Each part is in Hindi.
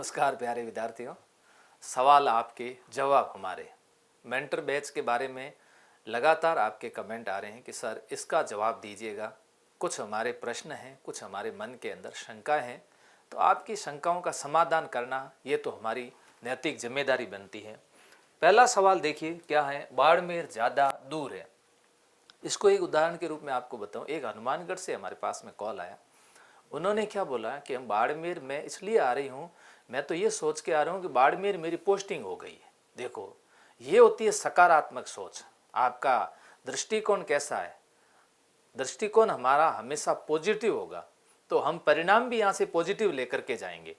नमस्कार प्यारे विद्यार्थियों। सवाल आपके जवाब हमारे मेंटर बैच के बारे में लगातार आपके कमेंट आ रहे हैं कि सर इसका जवाब दीजिएगा। कुछ हमारे प्रश्न हैं, कुछ हमारे मन के अंदर शंकाएं हैं, तो आपकी शंकाओं का समाधान करना ये तो हमारी नैतिक जिम्मेदारी बनती है। पहला सवाल देखिए क्या है, बाड़मेर ज़्यादा दूर है। इसको एक उदाहरण के रूप में आपको बताऊं। एक हनुमानगढ़ से हमारे पास में कॉल आया। उन्होंने क्या बोला कि हम बाड़मेर में इसलिए आ रही हूँ, मैं तो ये सोच के आ रहा हूँ कि बाड़मेर मेरी पोस्टिंग हो गई है। देखो, ये होती है सकारात्मक सोच। आपका दृष्टिकोण कैसा है? दृष्टिकोण हमारा हमेशा पॉजिटिव होगा तो हम परिणाम भी यहाँ से पॉजिटिव लेकर के जाएंगे।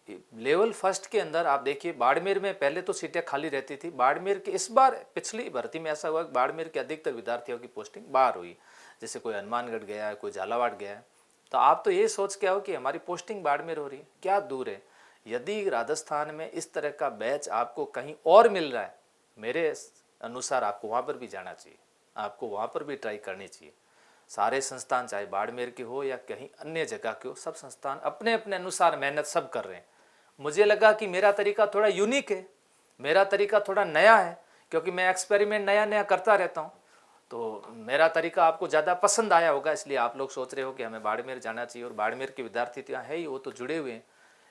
लेवल फर्स्ट के अंदर आप देखिए, बाड़मेर में पहले तो सीटें खाली रहती थी। बाड़मेर के इस बार पिछली भर्ती में ऐसा हुआ कि बाड़मेर के अधिकतर विद्यार्थियों की पोस्टिंग बाहर हुई। जैसे कोई हनुमानगढ़ गया है, कोई झालावाड़ गया है। तो आप तो ये सोच के आओ कि हमारी पोस्टिंग बाड़मेर हो रही है, क्या दूर है। यदि राजस्थान में इस तरह का बैच आपको कहीं और मिल रहा है, मेरे अनुसार आपको वहाँ पर भी जाना चाहिए, आपको वहाँ पर भी ट्राई करनी चाहिए। सारे संस्थान चाहे बाड़मेर के हो या कहीं अन्य जगह के हो, सब संस्थान अपने अपने अनुसार मेहनत सब कर रहे हैं। मुझे लगा कि मेरा तरीका थोड़ा यूनिक है, मेरा तरीका थोड़ा नया है, क्योंकि मैं एक्सपेरिमेंट नया नया करता रहता हूँ। तो मेरा तरीका आपको ज़्यादा पसंद आया होगा, इसलिए आप लोग सोच रहे हो कि हमें बाड़मेर जाना चाहिए। और बाड़मेर के विद्यार्थी तो यहाँ है ही, वो तो जुड़े हुए हैं।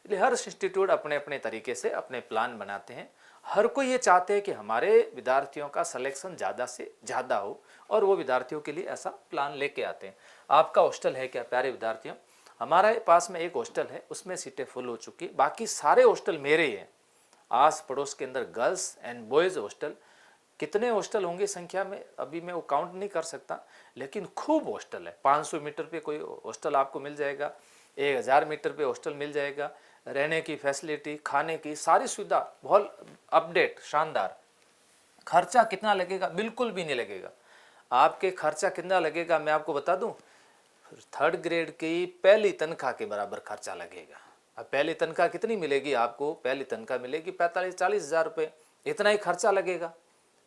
इसलिए हर इंस्टीट्यूट अपने अपने तरीके से अपने प्लान बनाते हैं। हर कोई ये चाहते हैं कि हमारे विद्यार्थियों का सिलेक्शन ज़्यादा से ज़्यादा हो, और वो विद्यार्थियों के लिए ऐसा प्लान लेके आते हैं। आपका हॉस्टल है क्या प्यारे विद्यार्थियों? हमारे पास में एक हॉस्टल है, उसमें सीटें फुल हो चुकी, बाकी सारे हॉस्टल मेरे ही हैं। आस पड़ोस के अंदर गर्ल्स एंड बॉयज़ हॉस्टल, कितने हॉस्टल होंगे संख्या में अभी मैं वो काउंट नहीं कर सकता, लेकिन खूब हॉस्टल है। 500 मीटर पे कोई हॉस्टल आपको मिल जाएगा, 1000 मीटर पे हॉस्टल मिल जाएगा। रहने की फैसिलिटी, खाने की सारी सुविधा बहुत अपडेट, शानदार। खर्चा कितना लगेगा? बिल्कुल भी नहीं लगेगा। आपके खर्चा कितना लगेगा मैं आपको बता दूं, थर्ड ग्रेड की पहली तनख्वाह के बराबर खर्चा लगेगा। अब पहली तनख्वाह कितनी मिलेगी आपको? पहली तनख्वाह मिलेगी 45-40 हज़ार रुपये, इतना ही खर्चा लगेगा।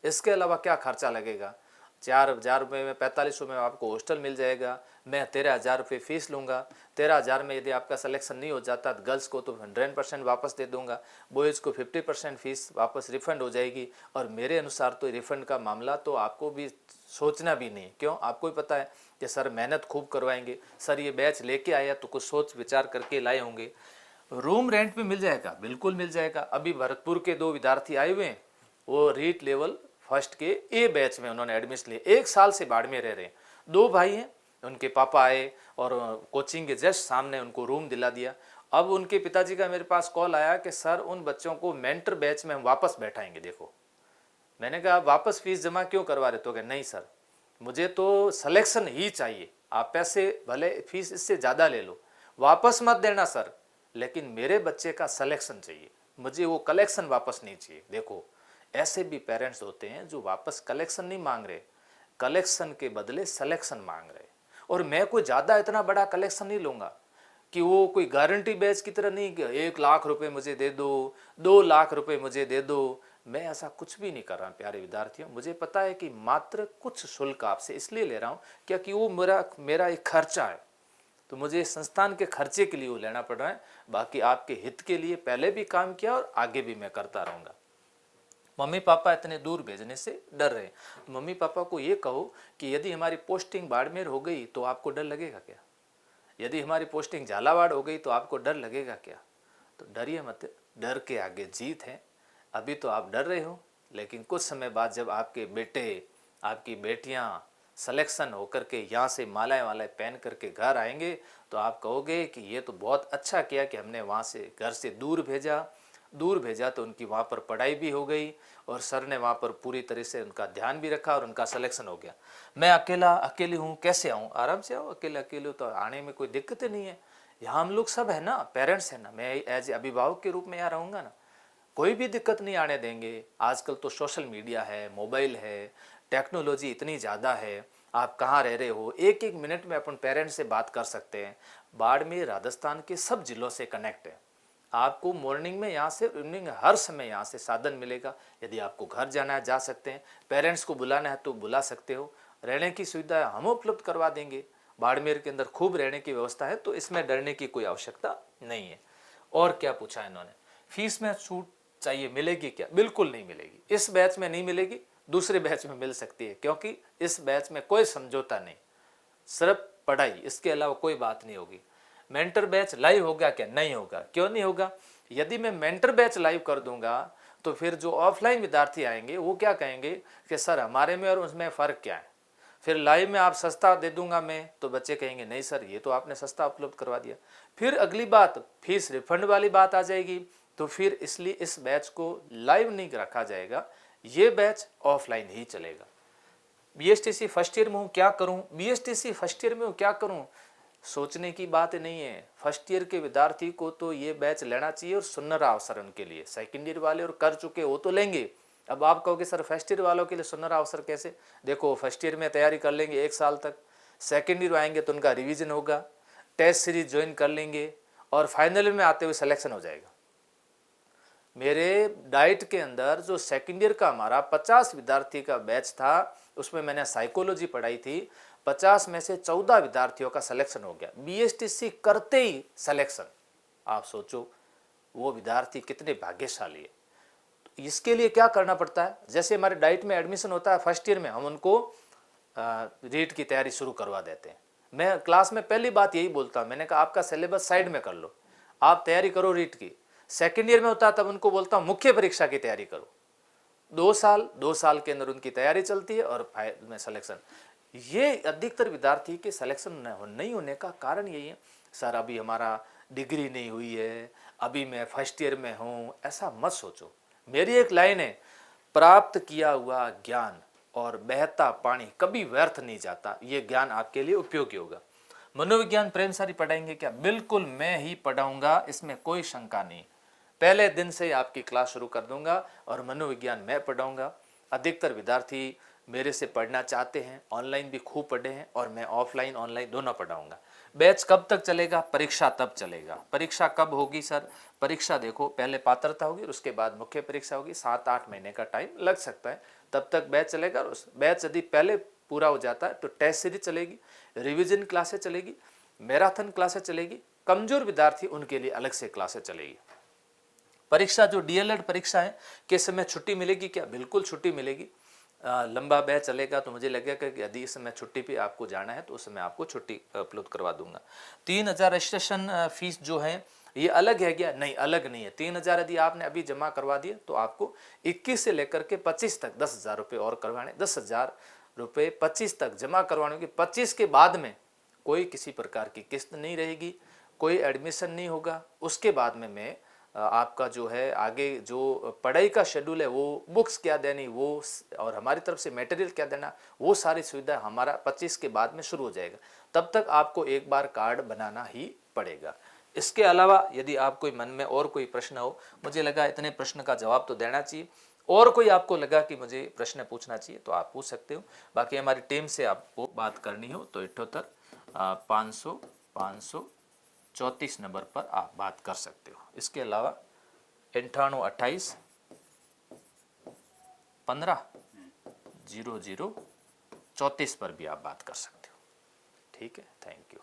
इसके अलावा क्या खर्चा लगेगा? 4 हज़ार रुपये में, 4500 में आपको हॉस्टल मिल जाएगा। मैं 13 हज़ार रुपये फीस लूँगा। 13 हज़ार में यदि आपका सिलेक्शन नहीं हो जाता तो गर्ल्स को तो 100% वापस दे दूंगा, बॉयज़ को 50% फीस वापस रिफ़ंड हो जाएगी। और मेरे अनुसार तो रिफ़ंड का मामला तो आपको भी सोचना भी नहीं। क्यों? आपको ही पता है कि सर मेहनत खूब करवाएंगे, सर ये बैच लेके आया तो कुछ सोच विचार करके लाए होंगे। रूम रेंट पे मिल जाएगा, बिल्कुल मिल जाएगा। अभी भरतपुर के 2 विद्यार्थी आए हुए हैं, वो रीट लेवल फर्स्ट के ए बैच में उन्होंने एडमिशन लिए, 1 साल से बाड़मेर रह रहे हैं। 2 भाई हैं, उनके पापा आए और कोचिंग के जस्ट सामने उनको रूम दिला दिया। अब उनके पिताजी का मेरे पास कॉल आया कि सर उन बच्चों को मेंटर बैच में हम वापस बैठाएंगे। देखो, मैंने कहा वापस फीस जमा क्यों करवा रहे? तो कहा नहीं सर, मुझे तो सिलेक्शन ही चाहिए। आप पैसे भले फीस इससे ज़्यादा ले लो, वापस मत देना सर, लेकिन मेरे बच्चे का सिलेक्शन चाहिए, मुझे वो कलेक्शन वापस नहीं चाहिए। देखो, ऐसे भी पेरेंट्स होते हैं जो वापस कलेक्शन नहीं मांग रहे, कलेक्शन के बदले सिलेक्शन मांग रहे। और मैं कोई ज़्यादा इतना बड़ा कलेक्शन नहीं लूँगा कि वो कोई गारंटी बैच की तरह नहीं कि 1 लाख रुपए मुझे दे दो, 2 लाख रुपए मुझे दे दो। मैं ऐसा कुछ भी नहीं कर रहा प्यारे विद्यार्थियों। मुझे पता है कि मात्र कुछ शुल्क आपसे इसलिए ले रहा हूँ क्योंकि वो मेरा एक खर्चा है, तो मुझे संस्थान के खर्चे के लिए वो लेना पड़ रहा है। बाकी आपके हित के लिए पहले भी काम किया और आगे भी मैं करता रहूँगा। मम्मी पापा इतने दूर भेजने से डर रहे हैं। मम्मी पापा को ये कहो कि यदि हमारी पोस्टिंग बाड़मेर हो गई तो आपको डर लगेगा क्या? यदि हमारी पोस्टिंग झालावाड़ हो गई तो आपको डर लगेगा क्या? तो डरिए मत, डर के आगे जीत है। अभी तो आप डर रहे हो, लेकिन कुछ समय बाद जब आपके बेटे, आपकी बेटियां सिलेक्शन होकर के यहाँ से मालाएं वालाएं पहन करके घर आएंगे तो आप कहोगे कि ये तो बहुत अच्छा किया कि हमने वहाँ से घर से दूर भेजा। दूर भेजा तो उनकी वहाँ पर पढ़ाई भी हो गई और सर ने वहाँ पर पूरी तरह से उनका ध्यान भी रखा और उनका सिलेक्शन हो गया। मैं अकेली हूँ, कैसे आऊँ? आराम से आओ, अकेले तो आने में कोई दिक्कत नहीं है। यहाँ हम लोग सब है ना, पेरेंट्स है ना, मैं एज अभिभावक के रूप में यहाँ रहूँगा ना, कोई भी दिक्कत नहीं आने देंगे। आजकल तो सोशल मीडिया है, मोबाइल है, टेक्नोलॉजी इतनी ज़्यादा है, आप कहाँ रह रहे हो एक एक मिनट में अपन पेरेंट्स से बात कर सकते हैं। बाड़मेर राजस्थान के सब जिलों से कनेक्ट है। आपको मॉर्निंग में यहाँ से इवनिंग हर समय यहाँ से साधन मिलेगा। यदि आपको घर जाना है जा सकते हैं, पेरेंट्स को बुलाना है तो बुला सकते हो। रहने की सुविधा हम उपलब्ध करवा देंगे। बाड़मेर के अंदर खूब रहने की व्यवस्था है, तो इसमें डरने की कोई आवश्यकता नहीं है। और क्या पूछा इन्होंने, फीस में छूट चाहिए, मिलेगी क्या? बिल्कुल नहीं मिलेगी, इस बैच में नहीं मिलेगी, दूसरे बैच में मिल सकती है, क्योंकि इस बैच में कोई समझौता नहीं, सिर्फ पढ़ाई, इसके अलावा कोई बात नहीं होगी। मेंटर बैच लाइव होगा क्या? नहीं होगा। क्यों नहीं होगा? यदि मैं मेंटर बैच लाइव कर दूंगा तो फिर जो ऑफलाइन विद्यार्थी आएंगे वो क्या कहेंगे कि सर हमारे में और उसमें फ़र्क क्या है। फिर लाइव में आप सस्ता दे दूंगा मैं, तो बच्चे कहेंगे नहीं सर ये तो आपने सस्ता उपलब्ध करवा दिया। फिर अगली बात फीस रिफंड वाली बात आ जाएगी, तो फिर इसलिए इस बैच को लाइव नहीं रखा जाएगा, ये बैच ऑफलाइन ही चलेगा। बीएसटीसी फर्स्ट ईयर में हूँ क्या करूँ, बीएसटीसी फर्स्ट ईयर में हूँ क्या करूँ, सोचने की बात नहीं है। फर्स्ट ईयर के विद्यार्थी को तो ये बैच लेना चाहिए और सुनहरा अवसर उनके लिए। सेकंड ईयर वाले और कर चुके वो तो लेंगे। अब आप कहोगे सर फर्स्ट ईयर वालों के लिए सुनहरा अवसर कैसे? देखो फर्स्ट ईयर में तैयारी कर लेंगे 1 साल तक, सेकंड ईयर आएंगे तो उनका रिवीजन होगा, टेस्ट सीरीज ज्वाइन कर लेंगे और फाइनल में आते हुए सिलेक्शन हो जाएगा। मेरे डाइट के अंदर जो सेकंड ईयर का हमारा 50 विद्यार्थी का बैच था, उसमें मैंने साइकोलॉजी पढ़ाई थी, 50 में से 14 विद्यार्थियों का सिलेक्शन हो गया, बीएसटीसी करते ही सिलेक्शन। आप सोचो वो विद्यार्थी कितने भाग्यशाली है। तो इसके लिए क्या करना पड़ता है, जैसे हमारे डाइट में एडमिशन होता है फर्स्ट ईयर में, हम उनको रीट की तैयारी शुरू करवा देते हैं। मैं क्लास में पहली बात यही बोलता हूँ, मैंने कहा आपका सिलेबस साइड में कर लो, आप तैयारी करो रीट की। सेकेंड ईयर में होता है तब उनको बोलता हूँ मुख्य परीक्षा की तैयारी करो। 2 साल के अंदर उनकी तैयारी चलती है और फाइनल में सिलेक्शन। ये अधिकतर विद्यार्थी के सिलेक्शन नहीं होने का कारण यही है, सर अभी हमारा डिग्री नहीं हुई है, अभी मैं फर्स्ट ईयर में हूँ, ऐसा मत सोचो। मेरी एक लाइन है, प्राप्त किया हुआ ज्ञान और बहता पानी कभी व्यर्थ नहीं जाता, ये ज्ञान आपके लिए उपयोगी होगा। मनोविज्ञान प्रेम सारी पढ़ाएंगे क्या? बिल्कुल मैं ही पढ़ाऊंगा, इसमें कोई शंका नहीं। पहले दिन से आपकी क्लास शुरू कर दूंगा और मनोविज्ञान मैं पढ़ाऊंगा। अधिकतर विद्यार्थी मेरे से पढ़ना चाहते हैं, ऑनलाइन भी खूब पढ़े हैं और मैं ऑफलाइन ऑनलाइन दोनों पढ़ाऊंगा। बैच कब तक चलेगा? परीक्षा तब चलेगा। परीक्षा कब होगी सर? परीक्षा देखो पहले पात्रता होगी और उसके बाद मुख्य परीक्षा होगी, 7-8 महीने का टाइम लग सकता है, तब तक बैच चलेगा। और उस बैच यदि पहले पूरा हो जाता है तो टेस्ट सीरीज चलेगी, रिविजन क्लासेस चलेगी, मैराथन क्लासेस चलेगी, कमजोर विद्यार्थी उनके लिए अलग से क्लासेस चलेगी। परीक्षा जो डीएलएड परीक्षा है के समय छुट्टी मिलेगी क्या? बिल्कुल छुट्टी मिलेगी। लंबा बैच चलेगा तो मुझे लगेगा कि यदि इस समय छुट्टी पे आपको जाना है तो उस समय आपको छुट्टी उपलब्ध करवा दूंगा। 3000 रजिस्ट्रेशन फीस जो है ये अलग है क्या? नहीं, अलग नहीं है। 3000 यदि आपने अभी जमा करवा दिए तो आपको 21 से लेकर के 25 तक 10,000 रुपये और करवाने, 10,000 रुपये 25 तक जमा करवाने के। 25 के बाद में कोई किसी प्रकार की किस्त नहीं रहेगी, कोई एडमिशन नहीं होगा। उसके बाद में मैं आपका जो है आगे जो पढ़ाई का शेड्यूल है, वो बुक्स क्या देनी वो और हमारी तरफ से मटेरियल क्या देना, वो सारी सुविधा हमारा 25 के बाद में शुरू हो जाएगा। तब तक आपको एक बार कार्ड बनाना ही पड़ेगा। इसके अलावा यदि आप कोई मन में और कोई प्रश्न हो, मुझे लगा इतने प्रश्न का जवाब तो देना चाहिए, और कोई आपको लगा कि मुझे प्रश्न पूछना चाहिए तो आप पूछ सकते हो। बाकी हमारी टीम से आपको बात करनी हो तो 78 534 नंबर पर आप बात कर सकते हो। इसके अलावा 98 28 15 00 34 पर भी आप बात कर सकते हो। ठीक है, थैंक यू।